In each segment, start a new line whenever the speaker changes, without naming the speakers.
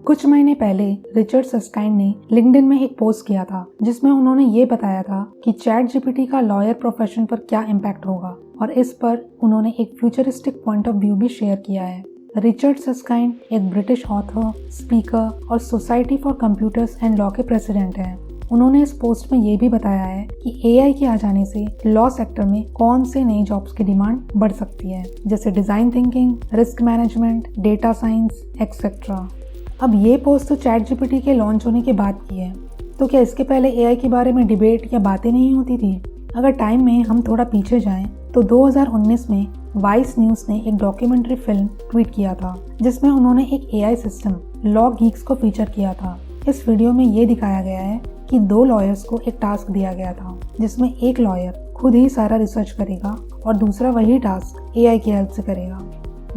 कुछ महीने पहले रिचर्ड सस्काइन ने लिंक्डइन में एक पोस्ट किया था जिसमें उन्होंने ये बताया था कि चैट जीपीटी का लॉयर प्रोफेशन पर क्या इम्पैक्ट होगा, और इस पर उन्होंने एक फ्यूचरिस्टिक पॉइंट ऑफ व्यू भी शेयर किया है। रिचर्ड सस्काइन एक ब्रिटिश ऑथर, स्पीकर और society for computers and law के प्रेसिडेंट हैं। उन्होंने इस पोस्ट में ये भी बताया है कि एआई के आ जाने से लॉ सेक्टर में कौन से नई जॉब्स की डिमांड बढ़ सकती है, जैसे design thinking, risk management, data science etcetera. अब ये पोस्ट तो चैट जीपीटी के लॉन्च होने के बाद की है, तो क्या इसके पहले एआई के बारे में डिबेट या बातें नहीं होती थी? अगर टाइम में हम थोड़ा पीछे जाएं तो 2019 में वाइस न्यूज़ ने एक डॉक्यूमेंट्री फिल्म ट्वीट किया था जिसमें उन्होंने एक एआई सिस्टम लॉ गीक्स को फीचर किया था। इस वीडियो में ये दिखाया गया है कि दो लॉयर्स को एक टास्क दिया गया था जिसमें एक लॉयर खुद ही सारा रिसर्च करेगा और दूसरा वही टास्क एआई की हेल्प से करेगा।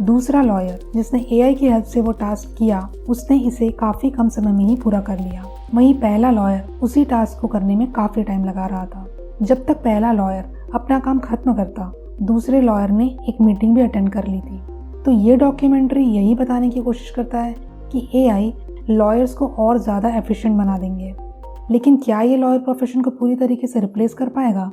दूसरा लॉयर जिसने एआई की हेल्प से वो टास्क किया, उसने इसे काफी कम समय में ही पूरा कर लिया। वहीं पहला लॉयर उसी टास्क को करने में काफी टाइम लगा रहा था। जब तक पहला लॉयर अपना काम खत्म करता, दूसरे लॉयर ने एक मीटिंग भी अटेंड कर ली थी। तो ये डॉक्यूमेंट्री यही बताने की कोशिश करता है कि एआई लॉयर्स को और ज्यादा एफिशिएंट बना देंगे। लेकिन क्या ये लॉयर प्रोफेशन को पूरी तरीके से रिप्लेस कर पाएगा?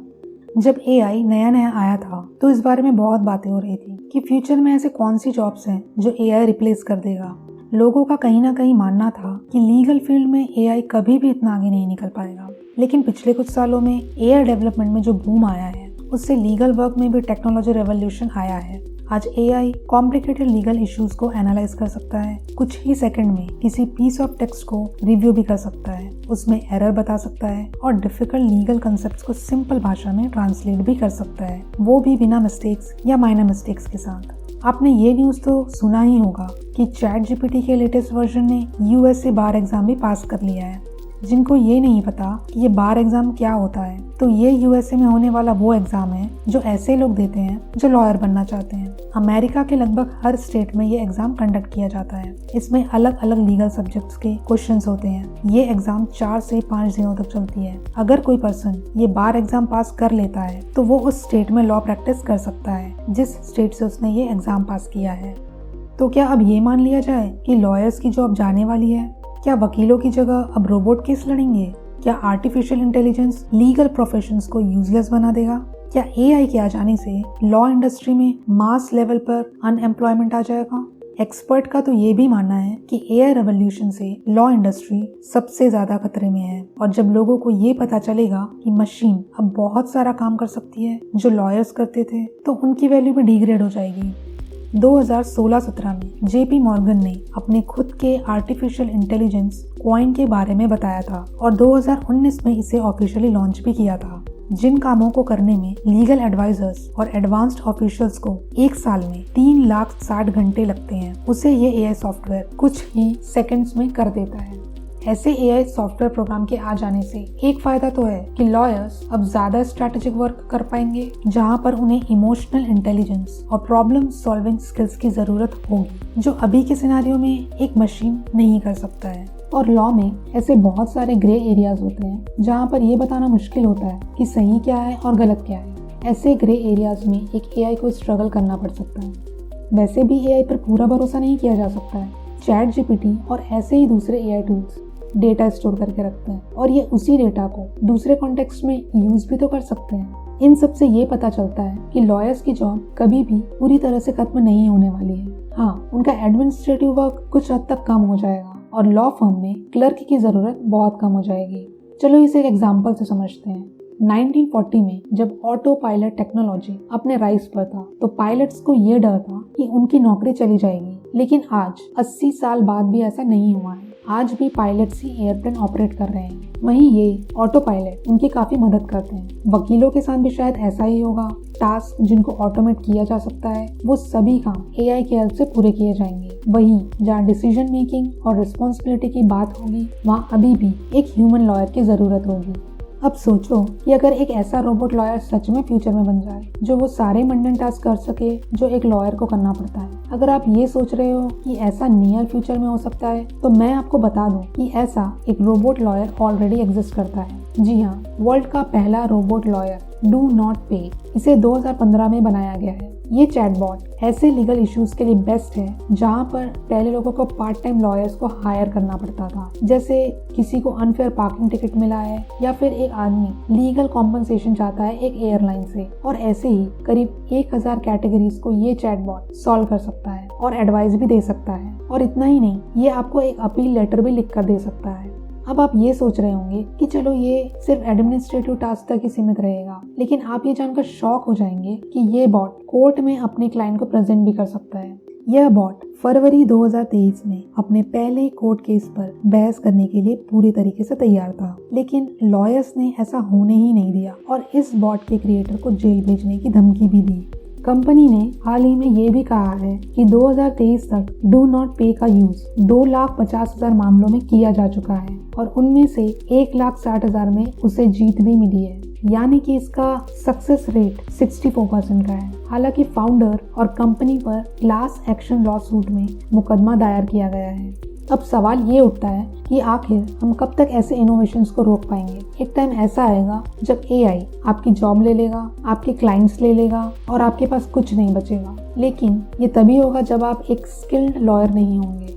जब एआई नया नया आया था तो इस बारे में बहुत बातें हो रही थी कि फ्यूचर में ऐसे कौन सी जॉब्स हैं जो एआई रिप्लेस कर देगा। लोगों का कहीं ना कहीं मानना था कि लीगल फील्ड में एआई कभी भी इतना आगे नहीं निकल पाएगा। लेकिन पिछले कुछ सालों में एआई डेवलपमेंट में जो बूम आया है, उससे लीगल वर्क में भी टेक्नोलॉजी रेवोल्यूशन आया है। आज एआई कॉम्प्लिकेटेड लीगल इश्यूज को एनालाइज कर सकता है। कुछ ही सेकंड में किसी पीस ऑफ टेक्स्ट को रिव्यू भी कर सकता है, उसमें एरर बता सकता है और डिफिकल्ट लीगल कंसेप्ट्स को सिंपल भाषा में ट्रांसलेट भी कर सकता है, वो भी बिना मिस्टेक्स या माइनर मिस्टेक्स के साथ। आपने ये न्यूज़ तो सुना ही होगा कि चैट जीपीटी के लेटेस्ट वर्जन ने यूएस से बार एग्जाम भी पास कर लिया है। जिनको ये नहीं पता कि ये बार एग्जाम क्या होता है, तो ये यूएसए में होने वाला वो एग्जाम है जो ऐसे लोग देते हैं जो लॉयर बनना चाहते हैं। अमेरिका के लगभग हर स्टेट में ये एग्जाम कंडक्ट किया जाता है। इसमें अलग अलग लीगल सब्जेक्ट्स के क्वेश्चंस होते हैं। ये एग्जाम 4 से 5 दिनों तक चलती है। अगर कोई पर्सन ये बार एग्जाम पास कर लेता है तो वो उस स्टेट में लॉ प्रैक्टिस कर सकता है जिस स्टेट से उसने ये एग्जाम पास किया है। तो क्या अब ये मान लिया जाए कि लॉयर्स की जॉब जाने वाली है? क्या वकीलों की जगह अब रोबोट केस लड़ेंगे? क्या आर्टिफिशियल इंटेलिजेंस लीगल प्रोफेशंस को यूजलेस बना देगा? क्या एआई के आ जाने से लॉ इंडस्ट्री में मास लेवल पर अनएम्प्लॉयमेंट आ जाएगा? एक्सपर्ट का तो ये भी मानना है कि एआई रेवोल्यूशन से लॉ इंडस्ट्री सबसे ज्यादा खतरे में है, और जब लोगों को ये पता चलेगा कि मशीन अब बहुत सारा काम कर सकती है जो लॉयर्स करते थे, तो उनकी वैल्यू भी डिग्रेड हो जाएगी। 2016-17 में जेपी मॉर्गन ने अपने खुद के आर्टिफिशियल इंटेलिजेंस क्वाइन के बारे में बताया था और 2019 में इसे ऑफिशियली लॉन्च भी किया था। जिन कामों को करने में लीगल एडवाइजर्स और एडवांस्ड ऑफिशियल्स को एक साल में 3,60,000 घंटे लगते हैं, उसे ये एआई सॉफ्टवेयर कुछ ही सेकंड्स में कर देता है। ऐसे एआई सॉफ्टवेयर प्रोग्राम के आ जाने से एक फायदा तो है कि लॉयर्स अब ज्यादा स्ट्रैटेजिक वर्क कर पाएंगे, जहां पर उन्हें इमोशनल इंटेलिजेंस और प्रॉब्लम सॉल्विंग स्किल्स की जरूरत होगी, जो अभी के सिनेरियो में एक मशीन नहीं कर सकता है। और लॉ में ऐसे बहुत सारे ग्रे एरियाज होते हैं जहां पर ये बताना मुश्किल होता है कि सही क्या है और गलत क्या है। ऐसे ग्रे एरियाज में एक एआई को स्ट्रगल करना पड़ सकता है। वैसे भी एआई पर पूरा भरोसा नहीं किया जा सकता है। चैट जीपीटी और ऐसे ही दूसरे एआई टूल्स डेटा स्टोर करके रखते हैं और ये उसी डेटा को दूसरे कॉन्टेक्स्ट में यूज भी तो कर सकते हैं। इन सब से ये पता चलता है कि लॉयर्स की जॉब कभी भी पूरी तरह से खत्म नहीं होने वाली है। हाँ, उनका एडमिनिस्ट्रेटिव वर्क कुछ हद तक कम हो जाएगा और लॉ फर्म में क्लर्क की जरूरत बहुत कम हो जाएगी। चलो इसे एक एग्जाम्पल से समझते हैं। 1940 में जब ऑटो पायलट टेक्नोलॉजी अपने राइज पर था, तो पायलट्स को ये डर था कि उनकी नौकरी चली जाएगी। लेकिन आज 80 साल बाद भी ऐसा नहीं हुआ है। आज भी पायलट्स ही एयरप्लेन ऑपरेट कर रहे हैं। वहीं ये ऑटो पायलट उनकी काफी मदद करते हैं। वकीलों के साथ भी शायद ऐसा ही होगा। टास्क जिनको ऑटोमेट किया जा सकता है, वो सभी काम एआई की हेल्प से पूरे किए जाएंगे। वहीं जहाँ डिसीजन मेकिंग और रिस्पॉन्सिबिलिटी की बात होगी, वहाँ अभी भी एक ह्यूमन लॉयर की जरूरत होगी। अब सोचो कि अगर एक ऐसा रोबोट लॉयर सच में फ्यूचर में बन जाए जो वो सारे मंडन टास्क कर सके जो एक लॉयर को करना पड़ता है। अगर आप ये सोच रहे हो कि ऐसा नियर फ्यूचर में हो सकता है, तो मैं आपको बता दूं कि ऐसा एक रोबोट लॉयर ऑलरेडी एग्जिस्ट करता है। जी हाँ, वर्ल्ड का पहला रोबोट लॉयर डू नॉट पे, इसे 2015 में बनाया गया है। ये चैटबॉट ऐसे लीगल इश्यूज के लिए बेस्ट है जहाँ पर पहले लोगों को पार्ट टाइम लॉयर्स को हायर करना पड़ता था, जैसे किसी को अनफेयर पार्किंग टिकट मिला है या फिर एक आदमी लीगल कॉम्पनसेशन चाहता है एक एयरलाइन से, और ऐसे ही करीब 1000 कैटेगरीज को ये चैटबॉट सॉल्व कर सकता है और एडवाइस भी दे सकता है। और इतना ही नहीं, ये आपको एक अपील लेटर भी लिख कर दे सकता है। अब आप ये सोच रहे होंगे कि चलो ये सिर्फ एडमिनिस्ट्रेटिव टास्क तक ही सीमित रहेगा, लेकिन आप ये जानकर शॉक हो जाएंगे कि ये बॉट कोर्ट में अपने क्लाइंट को प्रेजेंट भी कर सकता है। यह बॉट फरवरी 2023 में अपने पहले कोर्ट केस पर बहस करने के लिए पूरी तरीके से तैयार था, लेकिन लॉयर्स ने ऐसा होने ही नहीं दिया और इस बॉट के क्रिएटर को जेल भेजने की धमकी भी दी। कंपनी ने हाल ही में ये भी कहा है कि 2023 तक डू नॉट पे का यूज 2,50,000 मामलों में किया जा चुका है और उनमें से 1,60,000 में उसे जीत भी मिली है, यानी कि इसका सक्सेस रेट 64% का है। हालांकि फाउंडर और कंपनी पर क्लास एक्शन लॉ सूट में मुकदमा दायर किया गया है। अब सवाल ये उठता है कि आखिर हम कब तक ऐसे इनोवेशंस को रोक पाएंगे। एक टाइम ऐसा आएगा जब एआई आपकी जॉब ले लेगा, आपके क्लाइंट्स ले लेगा और आपके पास कुछ नहीं बचेगा। लेकिन ये तभी होगा जब आप एक स्किल्ड लॉयर नहीं होंगे।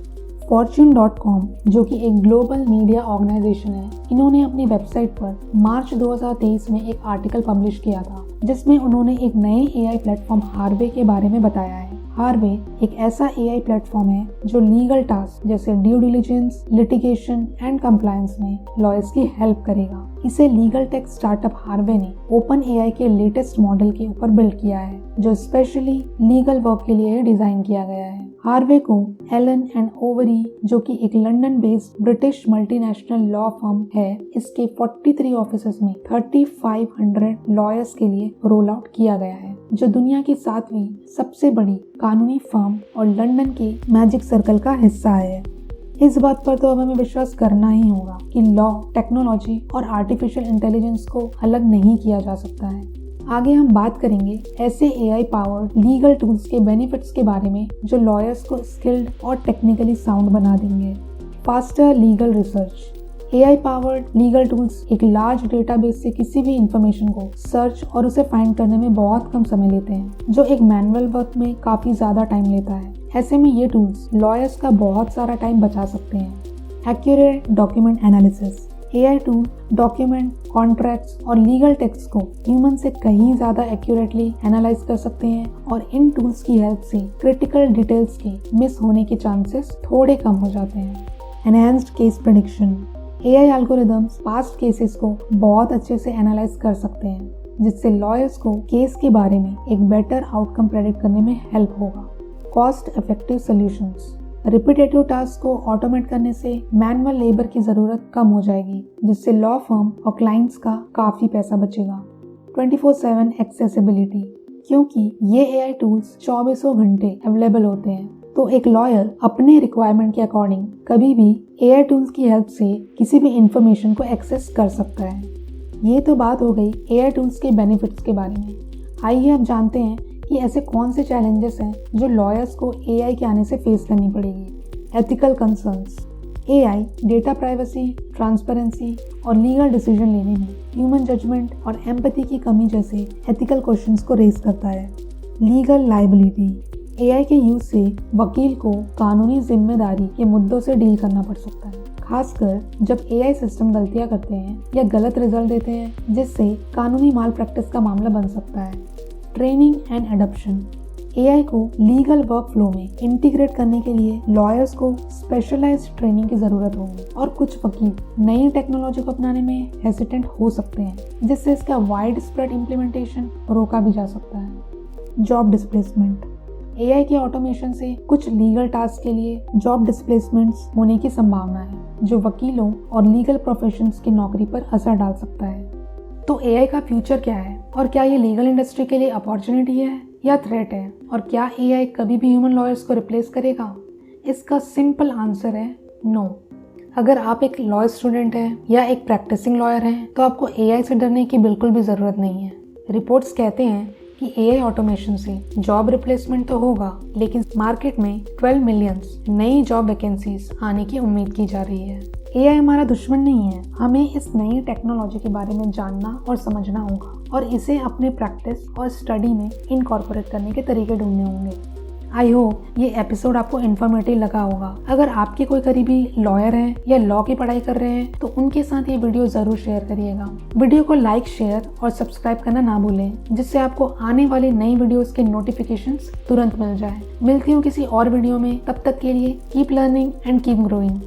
Fortune.com, जो कि एक ग्लोबल मीडिया ऑर्गेनाइजेशन है, इन्होंने अपनी वेबसाइट पर मार्च 2023 में एक आर्टिकल पब्लिश किया था जिसमें उन्होंने एक नए एआई प्लेटफॉर्म हार्वे के बारे में बताया है। हार्वे एक ऐसा एआई प्लेटफॉर्म है जो लीगल टास्क जैसे due diligence, litigation and compliance में लॉयर्स की हेल्प करेगा। इसे लीगल टेक स्टार्टअप हार्वे ने ओपन एआई के लेटेस्ट मॉडल के ऊपर बिल्ड किया है, जो स्पेशली लीगल वर्क के लिए डिजाइन किया गया है। हार्वे को एलन एंड ओवरी, जो कि एक London based British multinational law firm है, इसके 43 ऑफिसेस में 3500 लॉयर्स के लिए रोल आउट किया गया है, जो दुनिया की 7वीं सबसे बड़ी कानूनी फर्म और लंदन के मैजिक सर्कल का हिस्सा है। इस बात पर तो अब हमें विश्वास करना ही होगा कि लॉ, टेक्नोलॉजी और आर्टिफिशियल इंटेलिजेंस को अलग नहीं किया जा सकता है। आगे हम बात करेंगे ऐसे एआई पावर्ड लीगल टूल्स के बेनिफिट्स के बारे में जो लॉयर्स को स्किल्ड और टेक्निकली साउंड बना देंगे। Faster legal research. AI powered legal tools एक लार्ज डेटाबेस से किसी भी इंफॉर्मेशन को सर्च और उसे फाइंड करने में बहुत कम समय लेते हैं, जो एक मैनुअल वर्क में काफ़ी ज़्यादा टाइम लेता है। ऐसे में ये टूल्स लॉयर्स का बहुत सारा टाइम बचा सकते हैं। Accurate document analysis. AI tool document, contracts और लीगल टेक्स्ट को ह्यूमन से कहीं ज़्यादा एक्यूरेटली एनालाइज कर सकते हैं और इन टूल्स की हेल्प से क्रिटिकल डिटेल्स के मिस होने के चांसेस थोड़े कम हो जाते हैं। Enhanced case prediction. AI algorithms past cases को बहुत अच्छे से एनालाइज कर सकते हैं, जिससे लॉयर्स को केस के बारे में एक बेटर आउटकम प्रेडिक्ट करने में हेल्प होगा। Cost effective solutions. Repetitive task को ऑटोमेट करने से मैनुअल लेबर की ज़रूरत कम हो जाएगी, जिससे लॉ फर्म और क्लाइंट्स का काफ़ी पैसा बचेगा। 24/7 एक्सेसिबिलिटी। क्योंकि ये एआई टूल्स 24 घंटे अवेलेबल होते हैं, तो एक लॉयर अपने रिक्वायरमेंट के अकॉर्डिंग कभी भी एआई टूल्स की हेल्प से किसी भी इंफॉर्मेशन को एक्सेस कर सकता है। ये तो बात हो गई एआई टूल्स के बेनिफिट्स के बारे में। आइए अब जानते हैं कि ऐसे कौन से चैलेंजेस हैं जो लॉयर्स को एआई के आने से फेस करनी पड़ेगी। Ethical concerns. AI data privacy, transparency और लीगल डिसीजन लेने में ह्यूमन जजमेंट और एम्पैथी की कमी जैसे एथिकल क्वेश्चंस को रेज करता है। Legal liability. एआई के यूज से वकील को कानूनी जिम्मेदारी के मुद्दों से डील करना पड़ सकता है, खासकर जब एआई सिस्टम गलतियां करते हैं या गलत रिजल्ट देते हैं, जिससे कानूनी माल प्रैक्टिस का मामला बन सकता है। Training and adoption. एआई को लीगल वर्क फ्लो में इंटीग्रेट करने के लिए लॉयर्स को स्पेशलाइज्ड ट्रेनिंग की ज़रूरत होगी और कुछ वकील नई टेक्नोलॉजी को अपनाने में हेसिटेंट हो सकते हैं, जिससे इसका वाइड स्प्रेड इम्प्लीमेंटेशन रोका भी जा सकता है। Job displacement. एआई के ऑटोमेशन से कुछ लीगल टास्क के लिए जॉब डिस्प्लेसमेंट्स होने की संभावना है, जो वकीलों और लीगल प्रोफेशंस की नौकरी पर असर डाल सकता है। तो एआई का फ्यूचर क्या है और क्या ये लीगल इंडस्ट्री के लिए अपॉर्चुनिटी है या थ्रेट है, और क्या एआई कभी भी ह्यूमन लॉयर्स को रिप्लेस करेगा? इसका सिंपल आंसर है नो। अगर आप एक लॉ स्टूडेंट हैं या एक प्रैक्टिसिंग लॉयर हैं, तो आपको एआई से डरने की बिल्कुल भी ज़रूरत नहीं है। रिपोर्ट्स कहते हैं कि एआई ऑटोमेशन से जॉब रिप्लेसमेंट तो होगा, लेकिन मार्केट में 12 मिलियन नई जॉब वैकेंसीज आने की उम्मीद की जा रही है। AI हमारा दुश्मन नहीं है। हमें इस नई टेक्नोलॉजी के बारे में जानना और समझना होगा और इसे अपने प्रैक्टिस और स्टडी में इनकॉर्पोरेट करने के तरीके ढूंढने होंगे। आई होप ये एपिसोड आपको इन्फॉर्मेटिव लगा होगा। अगर आपके कोई करीबी लॉयर हैं या लॉ की पढ़ाई कर रहे हैं तो उनके साथ ये वीडियो ज़रूर शेयर करिएगा। वीडियो को लाइक, शेयर और सब्सक्राइब करना ना भूलें, जिससे आपको आने वाली नई वीडियोस के नोटिफिकेशंस तुरंत मिल जाए। मिलती हूँ किसी और वीडियो में, तब तक के लिए keep learning and keep growing.